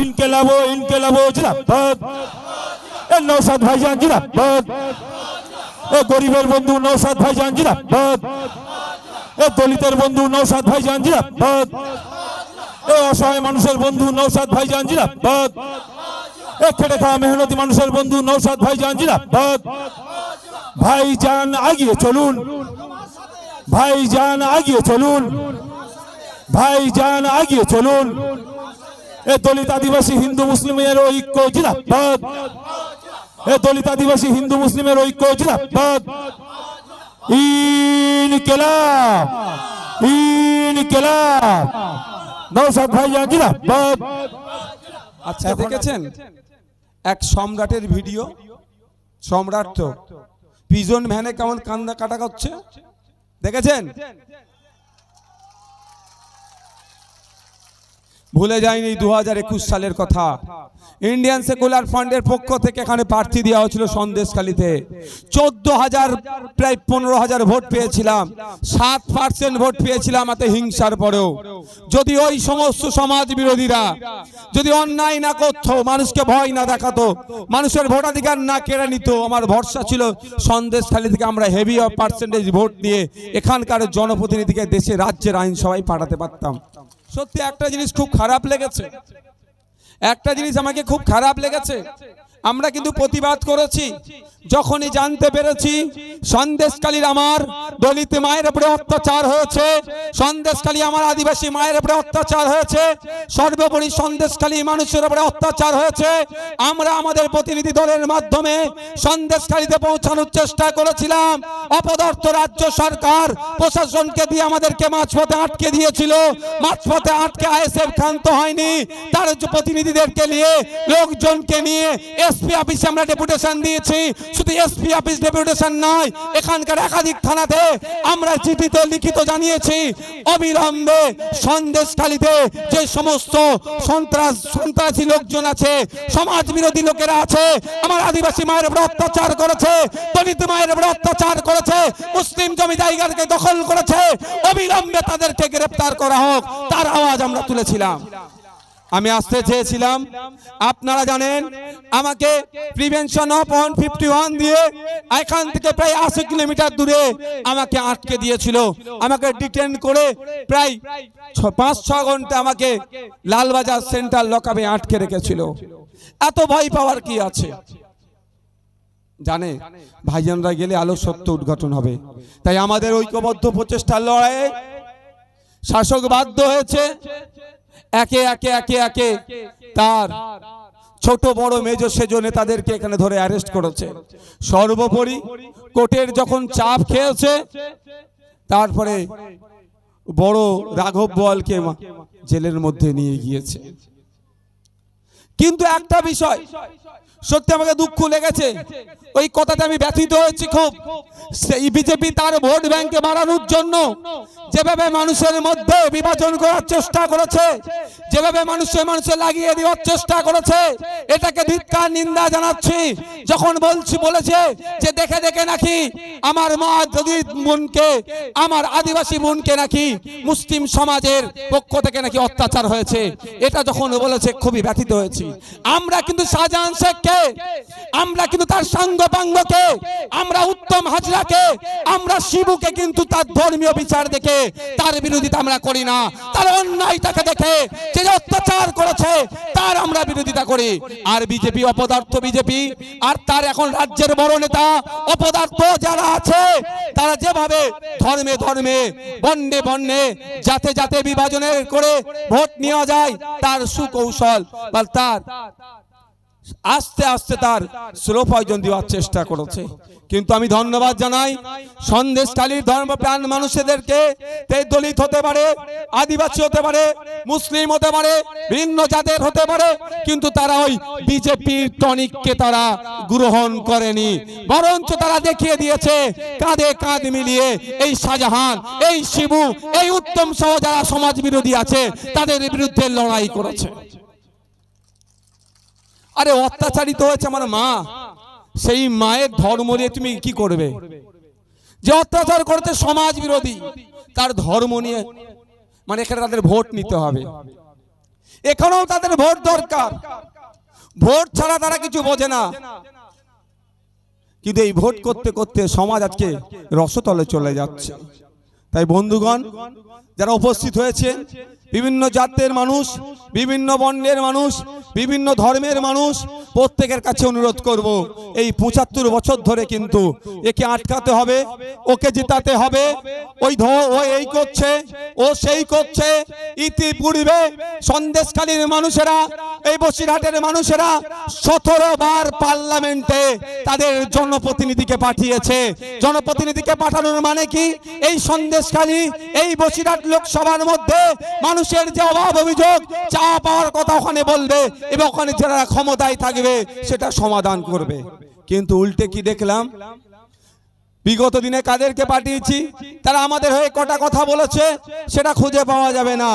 ইনকেলাবো ইনকেলাবো জিন্দাবাদ। এ নওশাদ ভাইজান জিন্দাবাদ। এ গরিবের বন্ধু নওশাদ ভাইজান জিন্দাবাদ। এ দলিতের বন্ধু নওশাদ ভাইজান জিন্দাবাদ। এ অসহায় মানুষের বন্ধু নওশাদ ভাইজান জিন্দাবাদ। এ খেটে খাওয়া মেহনতি মানুষের বন্ধু নওশাদ ভাইজান জিন্দাবাদ। ভাইজান এগিয়ে চলুন, ভাইজান এগিয়ে চলুন, ভাইজান এগিয়ে চলুন। এ দলিত আদিবাসী হিন্দু মুসলিমের ঐক্য জিন্দাবাদ। এ দলিত আদিবাসী হিন্দু মুসলিমের ঐক্য জিন্দাবাদ। ইনকিলাব ইনকিলাব। নওশাদ ভাইজান জিন্দাবাদ। আচ্ছা, দেখেছেন এক সম্রাটের ভিডিও? সম্রাট তো পিজন ভ্যানে কেমন কান্না কাটা করছে, দেখেছেন? ভুলে যায়নি 2021 সালের কথা। ইন্ডিয়ান সেকুলার ফান্ডের পক্ষ থেকে এখানে প্রার্থী দেওয়া হয়েছিল সন্দেশখালীতে। 14,000 প্রায় 15,000 ভোট পেয়েছিলাম, 7% ভোট পেয়েছিলাম এত হিংসার পরেও। যদি ওই সমস্ত সমাজ বিরোধীরা যদি অন্যায় না করতো, মানুষকে ভয় না দেখাতো, মানুষের ভোটাধিকার না কেড়ে নিত, আমার ভরসা ছিল সন্দেশখালী থেকে আমরা হেভি পার্সেন্টেজ ভোট দিয়ে এখানকার জনপ্রতিনিধিকে দেশে রাজ্যের আইনসভায় পাঠাতে পারতাম। সত্যি একটা জিনিস খুব খারাপ লেগেছে, একটা জিনিস আমাকে খুব খারাপ লেগেছে। আমরা কিন্তু প্রতিবাদ করেছি যখনই জানতে পেরেছি সন্দেশখালীর আমার দলিত মায়ের উপরে অত্যাচার হয়েছে, সন্দেশখালী আমার আদিবাসী মায়ের উপরে অত্যাচার হয়েছে, সর্বোপরি সন্দেশখালী মানুষের উপরে অত্যাচার হয়েছে। আমরা আমাদের প্রতিনিধি দলের মাধ্যমে সন্দেশখালীতে পৌঁছানোর চেষ্টা করেছিলাম। অপদার্থ রাজ্য সরকার প্রশাসনকে দিয়ে আমাদেরকে মাঝপথে আটকে দিয়েছিল। মাঝপথে আটকে আইএসএফ ক্ষান্ত হয়নি, তার প্রতিনিধিদেরকে নিয়ে লোকজনকে নিয়ে এসপি অফিসে আমরা ডেপুটেশন দিয়েছি। শুধু এসপি অফিস ডেপুটেশন নয়, এখানকার একাধিক থানাতে আমরা চিঠিতে লিখিত জানিয়েছি অবিলম্বে সন্দেশখালীতে যে সমস্ত সন্ত্রাসী লোকজন আছে, সমাজ বিরোধী লোকেরা আছে, আমার আদিবাসী মায়ের উপর অত্যাচার করেছে, দলিত মায়ের উপর অত্যাচার করেছে, মুসলিম জমি জায়গাকে দখল করেছে, অবিলম্বে তাদেরকে গ্রেফতার করা হোক, তার আওয়াজ আমরা তুলেছিলাম। আমি আসতে চেয়েছিলাম, আপনারা জানেন আমাকে প্রিভেনশন অফ 151 দিয়ে এখান থেকে প্রায় 80 কিলোমিটার দূরে আমাকে আটকে দিয়েছিল। আমাকে ডিটেন করে প্রায় 5-6 ঘন্টা আমাকে লালবাজার সেন্ট্রাল লকআপে আটকে রেখেছিল। এত ভয় পাওয়ার কি আছে? জানে ভাইজানরা গেলে আলো সত্য উদ্ঘাটন হবে। তাই আমাদের ঐক্যবদ্ধ প্রচেষ্টার লড়াইয়ে শাসক বাধ্য হয়েছে একে একে একে একে তার ছোট বড় মেজর সেজো নেতাদেরকে এখানে ধরে অ্যারেস্ট করেছে। সর্বোপরি কোর্টের যখন চাপ খেয়েছে, তারপরে বড় রাঘব বোয়ালকে জেলের মধ্যে নিয়ে গিয়েছে। কিন্তু একটা বিষয় সত্যি আমাকে দুঃখ লেগেছে, ওই কথাতে আমি ব্যথিত হয়েছি খুব। সেই বিজেপি তার ভোট ব্যাংকে বাড়ানোর জন্য যেভাবে মানুষের মধ্যে বিভাজন করার চেষ্টা করেছে, যেভাবে মানুষে লাগিয়ে দেওয়ার চেষ্টা করেছে, এটাকে ধিক্কার নিন্দা জানাচ্ছি। যখন বলেছে যে দেখে দেখে নাকি আমার মা দলিত বোনকে, আমার আদিবাসী বোনকে নাকি মুসলিম সমাজের পক্ষ থেকে নাকি অত্যাচার হয়েছে, এটা যখন বলেছে খুবই ব্যথিত হয়েছি। আমরা কিন্তু শাহজাহান শেখকে, আমরা কিন্তু তার সাঙ্গপাঙ্গকে, আমরা উত্তম হাজরাকে, আমরা শিবুকে কিন্তু তার ধর্মীয় বিচার দেখে তার বিরোধিতা আমরা করি না। তার অন্যায়টাকে দেখে যে অত্যাচার করেছে তার আমরা বিরোধিতা করি। আর বিজেপি অপদার্থ বিজেপি আর তার এখন রাজ্যের বড় নেতা অপদার্থ যারা আছে, তারা যেভাবে ধর্মে ধর্মে বর্ণে বর্ণে জাতে জাতে বিভাজনের করে ভোট নেওয়া যায়, তার সুকৌশল বা তার আস্তে আস্তে তার স্লো পয়জন দেওয়ার চেষ্টা করেছে। কিন্তু আমি ধন্যবাদ জানাই সন্দেশখালীর ধর্মপ্রাণ মানুষদেরকে। দলিত হতে পারে, আদিবাসী হতে পারে, মুসলিম হতে পারে, ভিন্ন জাতের হতে পারে, কিন্তু তারা ওই বিজেপির টনিককে তারা গ্রহণ করেনি, বরঞ্চ তারা দেখিয়ে দিয়েছে কাঁধে কাঁধ মিলিয়ে এই শাহজাহান, এই শিবু, এই উত্তম সহ যারা সমাজ বিরোধী আছে তাদের বিরুদ্ধে লড়াই করেছে। আরে অত্যাচারিত হয়েছে আমার মা, সেই মায়ের ধর্ম নিয়ে তুমি কি করবে? যে অত্যাচার করতে সমাজ বিরোধী, তার ধর্ম নিয়ে মানে এখানে তাদের ভোট নিতে হবে। এখানেও তাদের ভোট দরকার, ভোট ছাড়া তারা কিছু বোঝে না। কিন্তু এই ভোট করতে করতে সমাজ আজকে রসতলে চলে যাচ্ছে। তাই বন্ধুগণ, যারা উপস্থিত হয়েছে, বিভিন্ন জাতের মানুষ, বিভিন্ন বর্ণের মানুষ, বিভিন্ন ধর্মের মানুষ, প্রত্যেকের কাছে অনুরোধ করব, এই ৭৫ বছর ধরে কিন্তু একে আটকাতে হবে, ওকে জেতাতে হবে। ও এই করছে, ও সেই করছে। ইতিপূর্বে সন্দেশখালীর মানুষেরা, এই বসিরহাটের মানুষেরা ১৭ বার পার্লামেন্টে তাদের জনপ্রতিনিধিকে পাঠিয়েছে। জনপ্রতিনিধিকে পাঠানোর মানে কি? এই সন্দেশখালী, এই বসিরহাট লোকসভার মধ্যে মানুষের যে অভাব অভিযোগ, চা পাওয়ার কথা ওখানে বলবে এবং ওখানে যারা ক্ষমতায় থাকবে সেটা সমাধান করবে। কিন্তু উল্টে কি দেখলাম? বিগত দিনে কাদেরকে পাঠিয়েছি, তারা আমাদের হয়ে কটা কথা বলেছে সেটা খুঁজে পাওয়া যাবে না।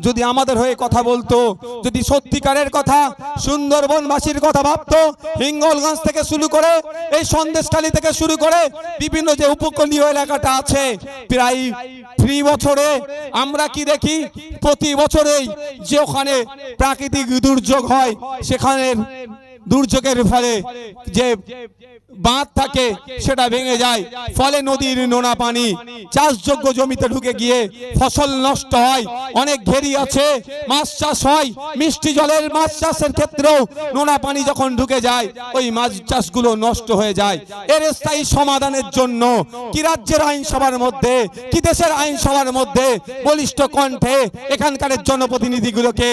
যদি আমাদের হয়ে কথা বলতো, যদি সত্যিকারের কথা, সুন্দরবনবাসীর কথা ভাবতো, হিঙ্গলগঞ্জ থেকে শুরু করে এই সন্দেশখালী থেকে শুরু করে বিভিন্ন যে উপকূলীয় এলাকাটা আছে, প্রায় 3 বছরে আমরা কি দেখি? প্রতি বছরেই যে ওখানে প্রাকৃতিক দুর্যোগ হয়, সেখানে দুর্যোগের ফলে যে বাঁধ থাকে সেটা ভেঙে যায়, ফলে নদীর নোনা পানি চাষযোগ্য জমিতে ঢুকে গিয়ে ফসল নষ্ট হয়। অনেক ঘেরি আছে, মাছ চাষ হয়, মিষ্টি জলের মাছ চাষের ক্ষেত্রেও নোনা পানি যখন ঢুকে যায় ওই মাছ চাষগুলো নষ্ট হয়ে যায়। এর স্থায়ী সমাধানের জন্য কি রাজ্যের আইনসভার মধ্যে, কি দেশের আইনসভার মধ্যে বলিষ্ঠ কণ্ঠে এখানকার জনপ্রতিনিধিগুলোকে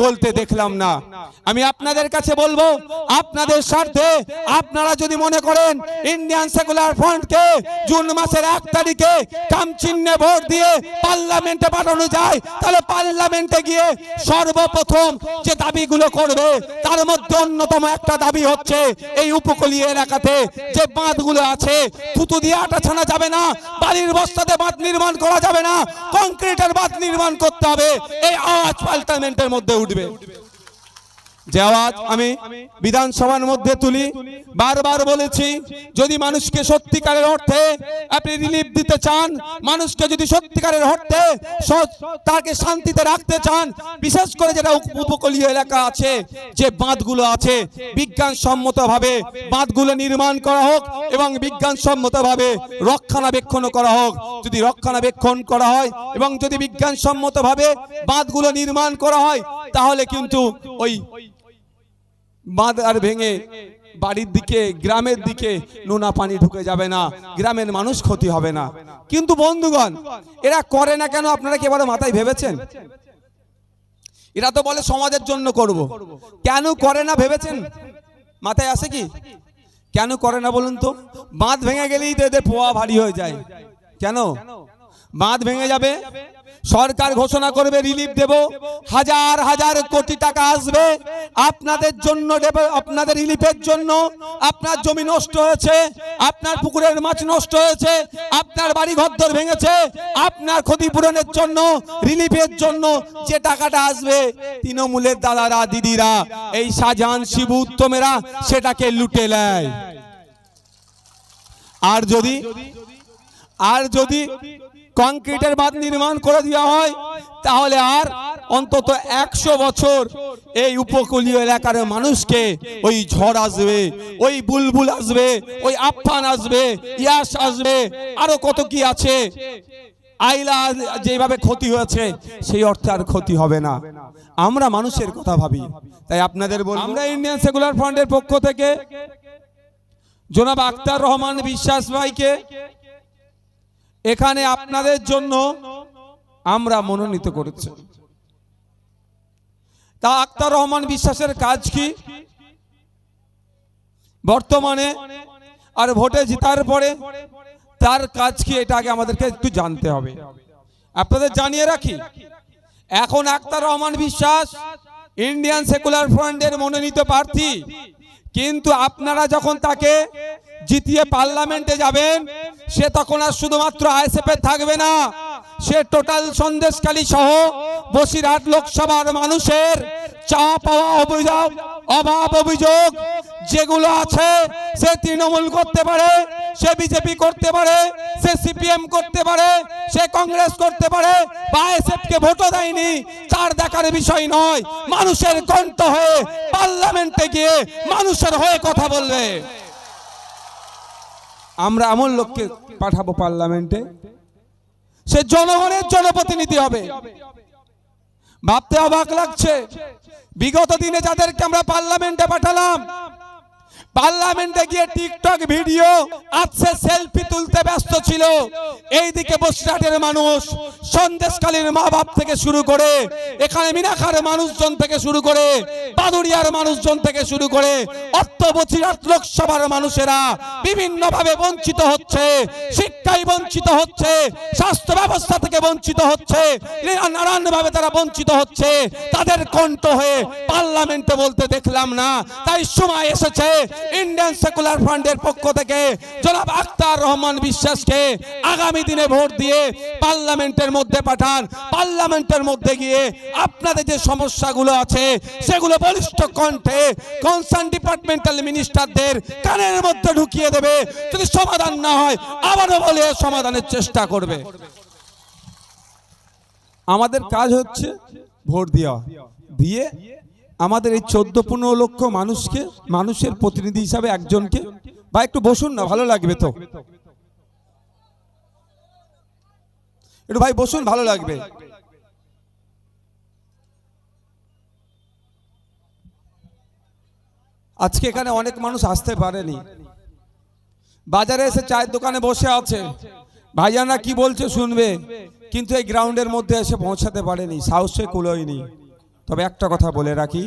বলতে দেখলাম না। আমি আপনাদের কাছে বলবো, আপনাদের স্বার্থে আপনারা যদি মনে করেন ইন্ডিয়ান সেকুলার ফ্রন্টকে জুন মাসের 1 তারিখে কামচিহ্নে ভোট দিয়ে পার্লামেন্টে পাঠানো যায়, তাহলে পার্লামেন্টে গিয়ে সর্বপ্রথম যে দাবিগুলো করবে তার মধ্যে অন্যতম একটা দাবি হচ্ছে এই উপকূলীয় এলাকাতে যে বাঁধগুলো আছে, থুতু দিয়ে আটা ছানা যাবে না, বালির বস্তাতে বাঁধ নির্মাণ করা যাবে না, কংক্রিটের বাঁধ নির্মাণ করতে হবে। এই আওয়াজ পার্লামেন্টের মধ্যে উঠবে। যে আওয়াজ আমি বিধানসভার মধ্যে তুলি, বারবার বলেছি, যদি মানুষকে সত্যিকারের অর্থে আপনি রিলিফ দিতে চান, মানুষকে যদি সত্যিকারের অর্থে তাকে শান্তিতে রাখতে চান, বিশেষ করে যেটা উপকূলীয় এলাকা আছে, যে বাঁধগুলো আছে, বিজ্ঞানসম্মতভাবে বাঁধগুলো নির্মাণ করা হোক এবং বিজ্ঞানসম্মতভাবে রক্ষণাবেক্ষণ করা হোক। যদি রক্ষণাবেক্ষণ করা হয় এবং যদি বিজ্ঞানসম্মতভাবে বাঁধগুলো নির্মাণ করা হয়, তাহলে কিন্তু ওই বাঁধ আর ভেঙে বাড়ির দিকে, গ্রামের দিকে নোনা পানি ঢুকে যাবে না, গ্রামের মানুষ ক্ষতি হবে না। কিন্তু বন্ধুগণ, এরা করে না কেন? আপনারা কি এবারে মাথায় ভেবেছেন? এরা তো বলে সমাজের জন্য করব, কেন করে না ভেবেছেন? মাথায় আসে কি কেন করে না বলুন তো? বাঁধ ভেঙে গেলেই তো এদের পোয়া ভারী হয়ে যায়। কেন? বাঁধ ভেঙে যাবে, সরকার ঘোষণা করবে রিলিফ দেব, হাজার হাজার কোটি টাকা আসবে আপনাদের জন্য, আপনাদের রিলিফের জন্য। আপনার জমি নষ্ট হয়েছে, আপনার পুকুরের মাছ নষ্ট হয়েছে, আপনার বাড়ি ঘরদোর ভেঙেছে, আপনার ক্ষতিপূরণের জন্য, রিলিফের জন্য যে টাকাটা আসবে, তৃণমূলের দাদারা দিদিরা, এই শাহজাহান শিবু উত্তমেরা সেটাকে লুটে নেয়। আর যদি কংক্রিটের বাঁধ নির্মাণ করে দেওয়া হয়, তাহলে আর অন্তত 100 বছর এই উপকূলীয় এলাকার মানুষকে ওই ঝড় আসবে, ওই বুলবুল আসবে, ওই আফফান আসবে, ইয়াস আসবে, আরো কত কি আছে, আইলা যেভাবে ক্ষতি হয়েছে সেই অর্থে আর ক্ষতি হবে না। আমরা মানুষের কথা ভাবি। তাই আপনাদের বলবো, আমরা ইন্ডিয়ান সেকুলার ফ্রন্টের পক্ষ থেকে জনাব আখতার রহমান বিশ্বাস ভাইকে এখানে আপনাদের জন্য আমরা মনোনীত করেছি। তা আখতার রহমান বিশ্বাসের কাজ কি বর্তমানে আর ভোটে জেতার পরে তার কাজ কি, এটা আগে আমাদেরকে একটু জানতে হবে। আপনাদের জানিয়ে রাখি, এখন আখতার রহমান বিশ্বাস ইন্ডিয়ান সেকুলার ফ্রন্টের মনোনীত প্রার্থী, কিন্তু আপনারা যখন তাকে জিতিয়ে পার্লামেন্টে যাবেন, সে তখন আর শুধুমাত্র আইএসএফ থাকবে না, সে টোটাল সন্দেশখালী সহ বসিরহাট লোকসভার মানুষের চা পাওয়া অভিযোগ, অভাব অভিযোগ যেগুলো আছে, সে তৃণমূল করতে পারে, সে বিজেপি করতে পারে, সে সিপিএম করতে পারে, সে কংগ্রেস করতে পারে, বা আইএসএফকে ভোটও দেয়নি, তার দেখার বিষয় নয়। মানুষের কণ্ঠ হয়ে পার্লামেন্টে গিয়ে মানুষের হয়ে কথা বলবে। আমরা এমন লোককে পাঠাবো পার্লামেন্টে, সে জনগণের জনপ্রতিনিধি হবে। ভাবতে অবাক লাগছে, বিগত দিনে যাদেরকে আমরা পার্লামেন্টে পাঠালাম, পার্লামেন্টে গিয়ে টিকটক ভিডিও আছে, সেলফি তুলতে ব্যস্ত ছিল। এইদিকে বসিরহাটের মানুষ, সন্দেশখালীর মা বাপ থেকে শুরু করে, এখানে মিনাখার মানুষজন থেকে শুরু করে, বাদুড়িয়ার মানুষজন থেকে শুরু করে, অর্থ বসিরহাট লোকসভার মানুষেরা বিভিন্নভাবে বঞ্চিত হচ্ছে। শিক্ষায় বঞ্চিত হচ্ছে, স্বাস্থ্য ব্যবস্থা থেকে বঞ্চিত হচ্ছে, নানানভাবে তারা বঞ্চিত হচ্ছে। তাদের কণ্ঠ হয়ে পার্লামেন্টে বলতে দেখলাম না। তাই সময় এসেছে ইন্ডিয়ান সেকুলার ফ্রন্টের পক্ষ থেকে জনাব আখতার রহমান বিশ্বাসকে আগামী দিনে ভোট দিয়ে পার্লামেন্টের মধ্যে পাঠান। পার্লামেন্টের মধ্যে গিয়ে আপনাদের যে সমস্যাগুলো আছে সেগুলো বলিষ্ঠ কণ্ঠে কনসার্ন ডিপার্টমেন্টাল মিনিস্টারদের কানের মধ্যে ঢুকিয়ে দেবে। যদি সমাধান না হয় আবারও বলে সমাধানের চেষ্টা করবে। আমাদের কাজ হচ্ছে ভোট দেওয়া, দিয়ে আমাদের এই 14-15 লক্ষ মানুষকে, মানুষের প্রতিনিধি হিসাবে একজনকে, বা একটু বসুন না, ভালো লাগবে তো, একটু ভাই বসুন, ভালো লাগবে। আজকে এখানে অনেক মানুষ আসতে পারেনি, বাজারে এসে চায়ের দোকানে বসে আছে, ভাইজানরা কি বলছে শুনবে, কিন্তু এই গ্রাউন্ডের মধ্যে এসে পৌঁছাতে পারেনি, সাহসে কুলোয়নি। তবে একটা কথা বলে রাখি,